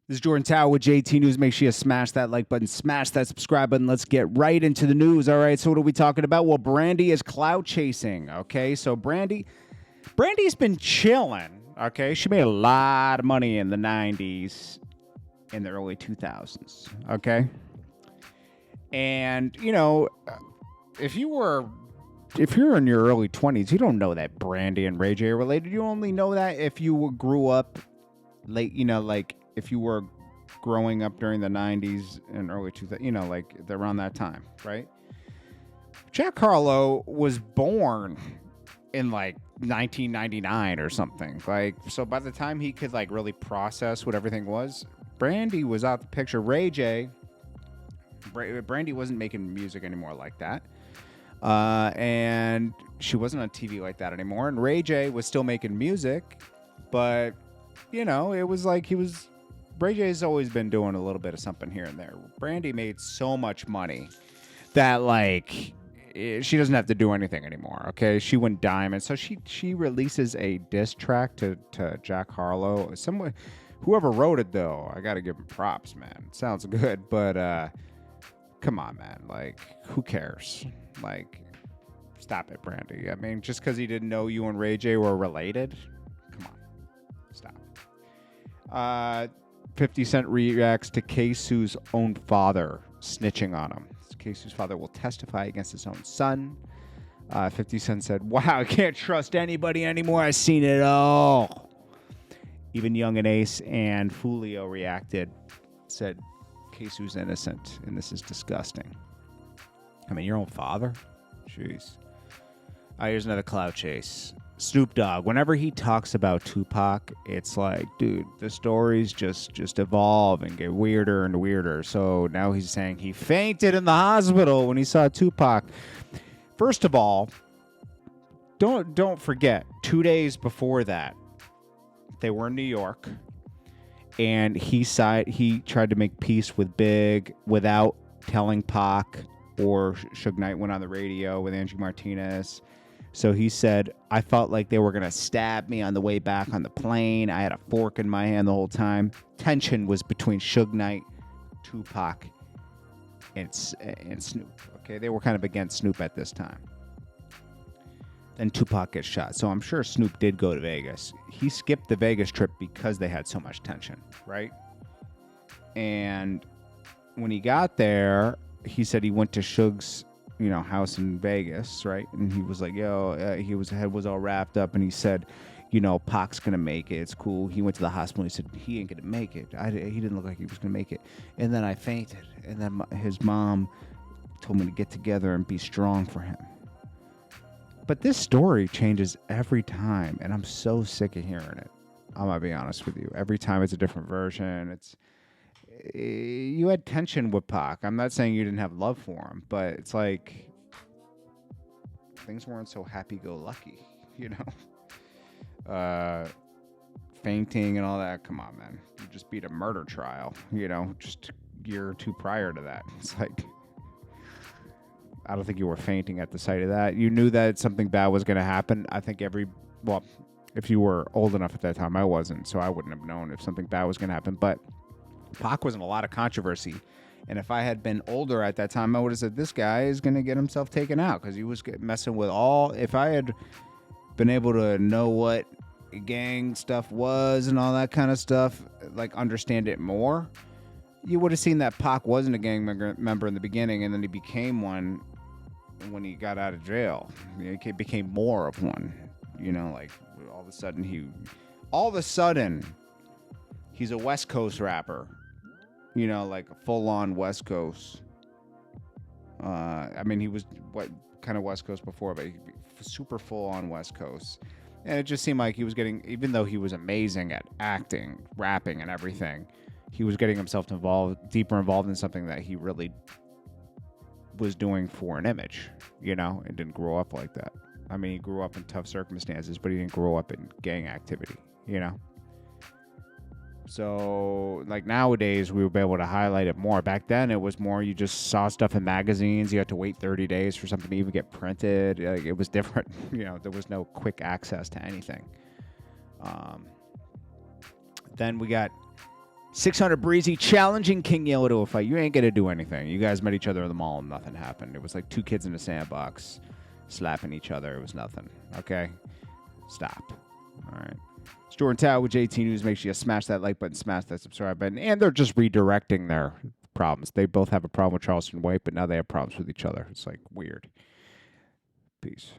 This is Jordan Tower with JT News. Make sure you smash that like button, smash that subscribe button. Let's get right into the news. All right, so what are we talking about? Well, Brandy is clout chasing. Okay, so Brandy's been chilling. Okay, she made a lot of money in the 90s, in the early 2000s. Okay, and you know, if you're in your early 20s, you don't know that Brandy and Ray J are related. You only know that if you grew up late, like if you were growing up during the 90s and early 2000s, like around that time, right? Jack Harlow was born in like 1999 or something. Like, so by the time he could like really process what everything was, Brandy was out the picture. Ray J, Brandy wasn't making music anymore like that. And she wasn't on TV like that anymore. And Ray J was still making music, but it was like Ray J's always been doing a little bit of something here and there. Brandy made so much money that like she doesn't have to do anything anymore. Okay, she went diamond, so she releases a diss track to Jack Harlow. Whoever wrote it though, I gotta give him props, man. It sounds good, but come on, man. Like, who cares? Like, stop it, Brandy. I mean, just because he didn't know you and Ray J were related, come on, stop. 50 Cent reacts to KSOO's own father snitching on him. KSOO's father will testify against his own son. 50 Cent said, "Wow, I can't trust anybody anymore. I've seen it all." Even Young and Ace and Fulio reacted, said KSOO's innocent, and this is disgusting. I mean, your own father? Jeez. Here's another clout chase. Snoop Dogg, whenever he talks about Tupac, it's like, dude, the stories just evolve and get weirder and weirder. So now he's saying he fainted in the hospital when he saw Tupac. First of all, don't forget, 2 days before that, they were in New York, and he tried to make peace with Big without telling Pac, or Suge Knight went on the radio with Angie Martinez. So he said, "I felt like they were going to stab me on the way back on the plane. I had a fork in my hand the whole time." Tension was between Suge Knight, Tupac, and Snoop. Okay, they were kind of against Snoop at this time. Then Tupac gets shot. So I'm sure Snoop did go to Vegas. He skipped the Vegas trip because they had so much tension, right? And when he got there, he said he went to Suge's house in Vegas, right? And he was like, his head was all wrapped up, and he said, Pac's gonna make it. It's cool. He went to the hospital. And he said he ain't gonna make it. He didn't look like he was gonna make it. And then I fainted. And then his mom told me to get together and be strong for him. But this story changes every time, and I'm so sick of hearing it. I'm gonna be honest with you. Every time it's a different version. You had tension with Pac. I'm not saying you didn't have love for him, but it's like things weren't so happy-go-lucky, fainting and all that. Come on, man. You just beat a murder trial, just a year or two prior to that. It's like, I don't think you were fainting at the sight of that. You knew that something bad was going to happen. I think if you were old enough at that time, I wasn't, so I wouldn't have known if something bad was going to happen, but Pac was in a lot of controversy, and if I had been older at that time, I would have said, this guy is going to get himself taken out, because he was messing with if I had been able to know what gang stuff was and all that kind of stuff, like understand it more, you would have seen that Pac wasn't a gang member in the beginning, and then he became one when he got out of jail. He became more of one, like all of a sudden he's a West Coast rapper. Like a full-on West Coast. I mean, he was what kind of West Coast before, but super full-on West Coast. And it just seemed like he was getting, even though he was amazing at acting, rapping, and everything, he was getting himself deeper involved in something that he really was doing for an image, and didn't grow up like that. I mean, he grew up in tough circumstances, but he didn't grow up in gang activity, So, like, nowadays, we would be able to highlight it more. Back then, it was more you just saw stuff in magazines. You had to wait 30 days for something to even get printed. Like, it was different. There was no quick access to anything. Then we got 600 Breezy challenging King Yellow to a fight. You ain't going to do anything. You guys met each other at the mall and nothing happened. It was like 2 kids in a sandbox slapping each other. It was nothing. Okay? Stop. All right. It's Jordan Tower with JT News. Make sure you smash that like button, smash that subscribe button. And they're just redirecting their problems. They both have a problem with Charleston White, but now they have problems with each other. It's like weird. Peace.